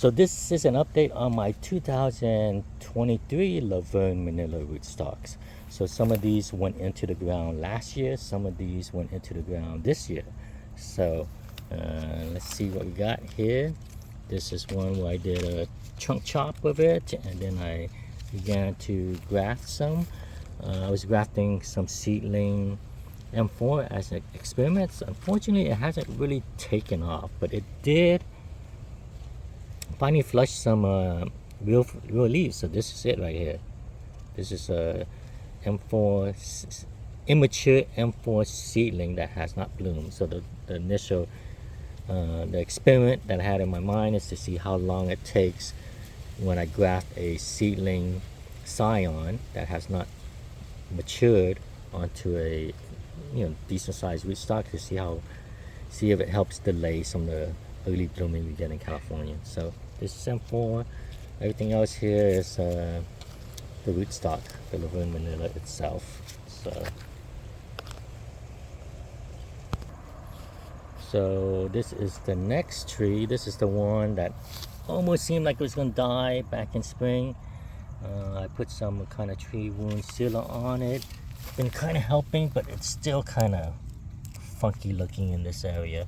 So this is an update on my 2023 Verne Manila rootstocks. So some of these went into the ground last year, some of these went into the ground this year. So let's see what we got here. This is one where I did a chunk chop of it, and then I began to graft some. I was grafting some seedling M4 as an experiment. Unfortunately, it hasn't really taken off, but it did finally flush some real leaves. So this is it right here. This is a M4 immature M4 seedling that has not bloomed. So the initial the experiment that I had in my mind is to see how long it takes when I graft a seedling scion that has not matured onto a decent sized rootstock, to see if it helps delay some of the early blooming we get in California. So this is M4. Everything else here is the rootstock, the Verne Manila itself. So this is the next tree. This is the one that almost seemed like it was gonna die back in spring. I put some kind of tree wound sealer on it. Been kind of helping, but it's still kind of funky looking in this area.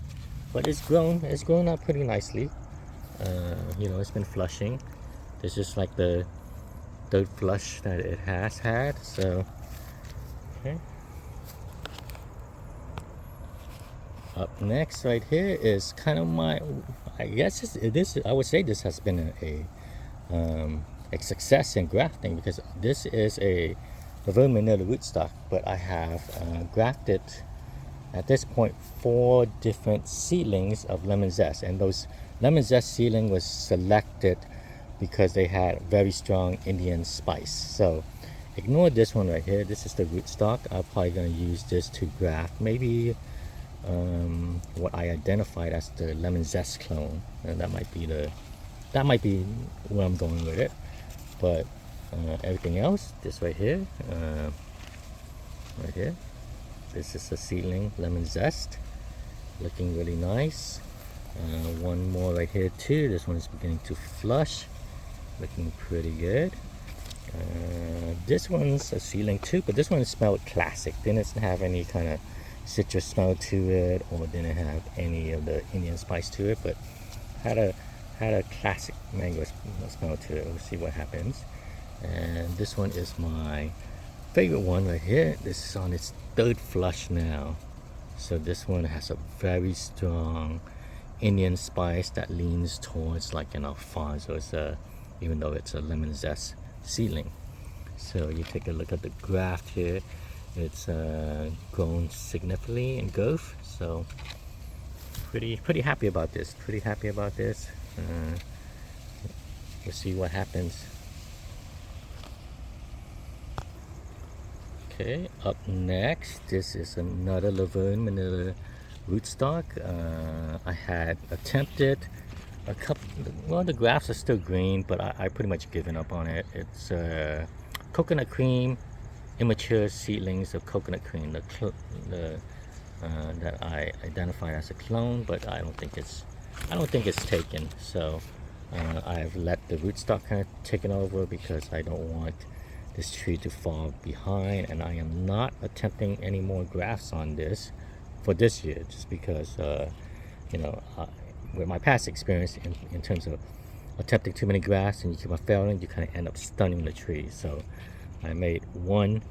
But it's grown up pretty nicely. It's been flushing. This is like the third flush that it has had. So okay. Up next right here is kind of my, I guess I would say this has been a success in grafting, because this is a Verne Manila rootstock, but I have grafted at this point 4 different seedlings of lemon zest, and those lemon zest seedling was selected because they had very strong Indian spice. So ignore this one right here. This is the rootstock. I'm probably going to use this to graft maybe what I identified as the lemon zest clone, and that might be where I'm going with it. But everything else, this right here, this is a seedling lemon zest, looking really nice. One more right here too. This one is beginning to flush, looking pretty good. This one's a seedling too, but this one smelled classic. Didn't have any kind of citrus smell to it, or didn't have any of the Indian spice to it, but had a classic mango smell to it. We'll see what happens. And this one is my favorite one right here. This is on its 3rd flush now. So this one has a very strong Indian spice that leans towards like an Alfonso, even though it's a lemon zest seedling. So you take a look at the graft here. It's grown significantly in growth. So pretty happy about this. We'll see what happens. Okay, up next, this is another Verne Manila rootstock. I had attempted a couple. Well, the grafts are still green, but I pretty much given up on it. It's coconut cream, immature seedlings of coconut cream, that I identified as a clone, but I don't think it's taken. So I've let the rootstock kind of take it over, because I don't want this tree to fall behind, and I am not attempting any more grafts on this for this year, just because with my past experience in terms of attempting too many grafts and you keep on failing, you kind of end up stunning the tree. So I made one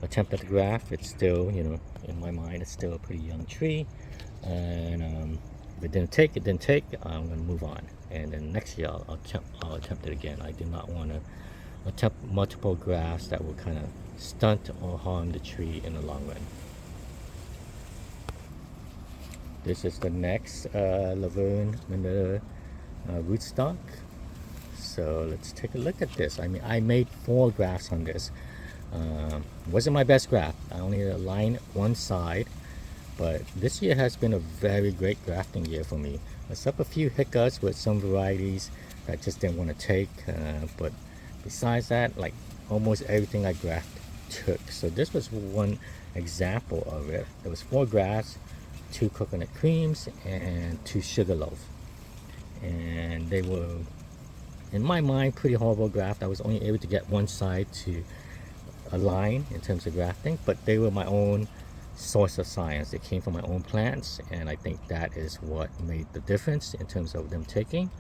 attempt at the graft. It's still, in my mind, it's still a pretty young tree, and if it didn't take, I'm going to move on, and then next year I'll attempt it again. I do not want to attempt multiple grafts that will kind of stunt or harm the tree in the long run. This is the next Verne Manila rootstock. So let's take a look at this. I made 4 grafts on this. Wasn't my best graft. I only aligned one side, but this year has been a very great grafting year for me. Except a few hiccups with some varieties that just didn't want to take, but besides that, like almost everything I grafted took. So this was one example of it. There was 4 grafts, 2 coconut creams, and 2 sugar loaf, and they were in my mind, pretty horrible graft. I was only able to get one side to align in terms of grafting, but they were my own source of science. They came from my own plants, and I think that is what made the difference in terms of them taking.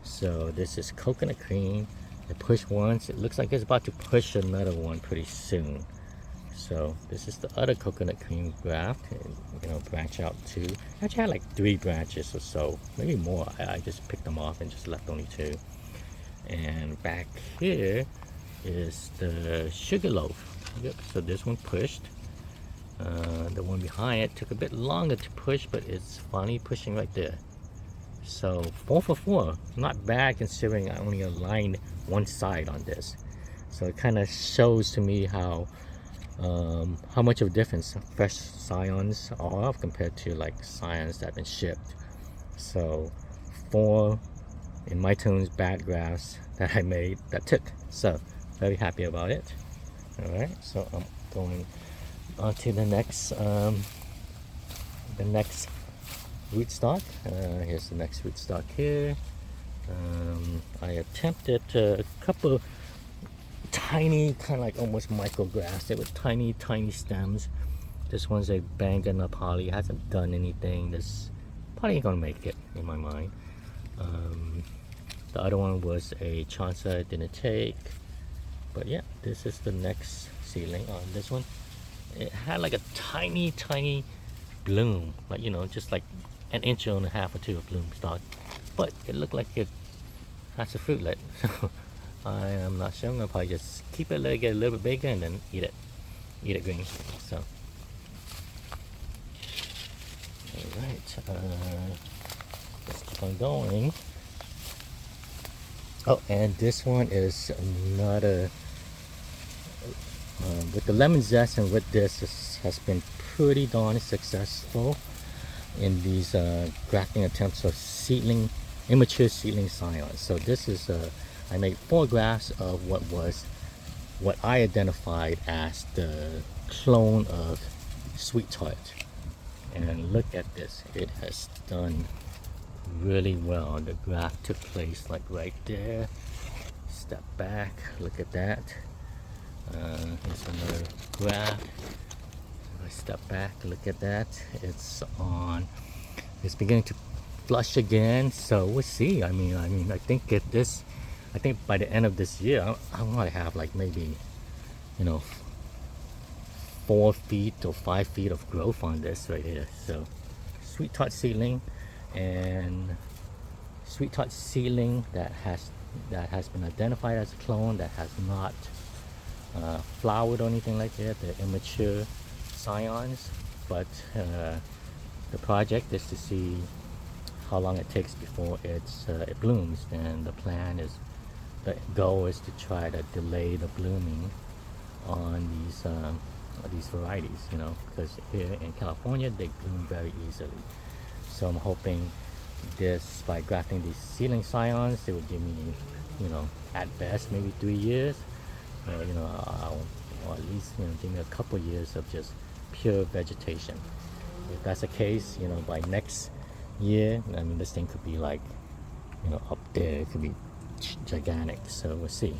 So this is coconut cream. It pushed once. It looks like it's about to push another one pretty soon. So this is the other coconut cream graft, and, you know, branch out to, actually had like 3 branches or so, maybe more. I just picked them off and just left only 2. And back here is the sugarloaf. Yep, so this one pushed. The one behind it took a bit longer to push, but it's finally pushing right there. So 4 for 4, not bad considering I only aligned one side on this. So it kind of shows to me how much of a difference fresh scions are compared to like scions that have been shipped. So 4 in my tunes bad grafts that I made that took. So very happy about it. All right, so I'm going on to the next rootstock. Here's the next rootstock here. I attempted a couple tiny, kind of like almost micrograss. They were tiny stems. This one's a bangana poly. Hasn't done anything. This probably ain't gonna make it in my mind. The other one was a chansa. It didn't take. But yeah, this is the next seedling on this one. It had like a tiny bloom, like, you know, just like an inch and a half or 2 of bloom stock, but it looked like it has a fruitlet. So I am not sure. I'm gonna probably just keep it, let it get a little bit bigger, and then eat it green. So all right, let's keep on going. Oh, and this one is another with the lemon zest, and with this has been pretty darn successful in these grafting attempts of immature seedling scions. So this is I made 4 grafts of what I identified as the clone of sweet tart, and look at this. It has done really well. The graft took place like right there. Step back, look at that. Here's another graft. I step back, look at that. It's beginning to flush again. So we'll see. I mean, I think by the end of this year, I want to have like maybe, you know, 4 feet or 5 feet of growth on this right here. So sweet tart seedling, and sweet tart seedling that has been identified as a clone, that has not flowered or anything like that. They're immature scions, but the project is to see how long it takes before it blooms, and the goal is to try to delay the blooming on these varieties, you know, because here in California they bloom very easily. So I'm hoping this, by grafting these seedling scions, it will give me, you know, at best maybe 3 years, you know, or at least, you know, give me a couple years of just pure vegetation. If that's the case, you know, by next year, I mean, this thing could be like, you know, up there. It could be gigantic. So we'll see.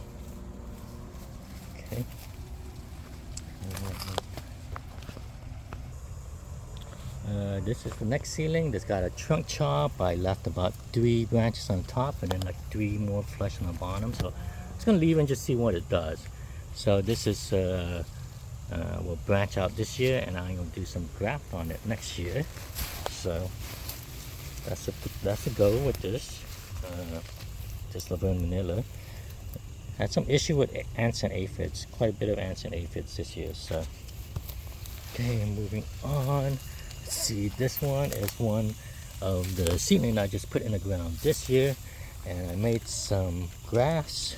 Okay. This is the next seedling. This got a trunk chop. I left about 3 branches on the top, and then like 3 more flush on the bottom. So I'm just gonna leave and just see what it does. So this is will branch out this year, and I'm gonna do some graft on it next year. So that's a go with this. This Verne Manila had some issue with ants and aphids, quite a bit of ants and aphids this year. So okay, moving on. Let's see, this one is one of the seedling I just put in the ground this year, and I made some grass.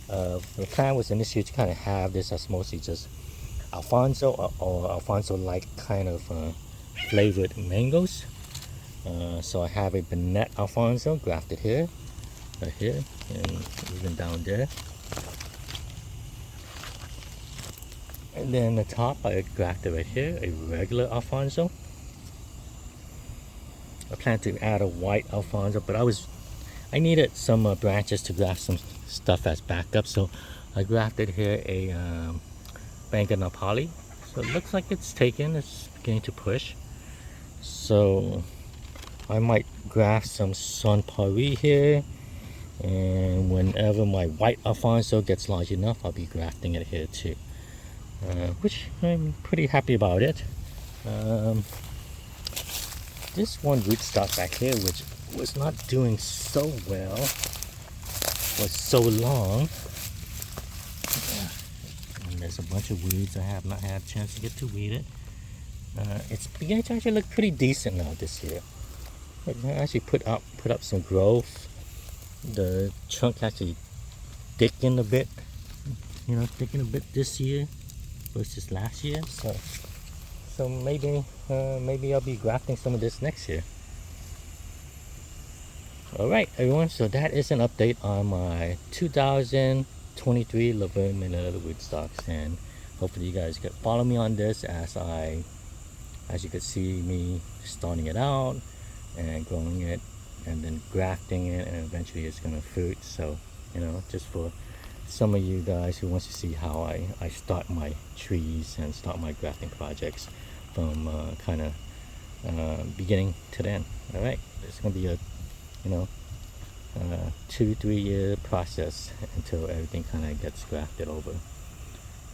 The plan was initially to kind of have this as mostly just Alfonso or Alfonso-like kind of flavored mangoes. So I have a Bennett Alfonso grafted here, right here, and even down there. And then the top I grafted right here, a regular I plan to add a white Alfonso, but I I needed some branches to graft some stuff as backup, so I grafted here a Bangana poly. So it looks like it's taken, it's beginning to push. So I might graft some Son Paris here, and whenever my white Alfonso gets large enough, I'll be grafting it here too, which I'm pretty happy about it. This one rootstock back here, which was not doing so well for so long, and there's a bunch of weeds I have not had a chance to get to weed it. It's beginning to actually look pretty decent now this year. It actually put up some growth. The trunk actually thickened a bit, thickened a bit this year versus last year. So maybe I'll be grafting some of this next year. All right, everyone. So that is an update on my 2023 Laverne Manila rootstocks, and hopefully you guys can follow me on this as you can see me starting it out and growing it and then grafting it, and eventually it's gonna fruit. So just for some of you guys who wants to see how I start my trees and start my grafting projects from kind of beginning to the end. All right, it's gonna be a 2-3 year process until everything kind of gets grafted over.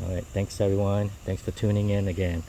All right, thanks everyone, thanks for tuning in again.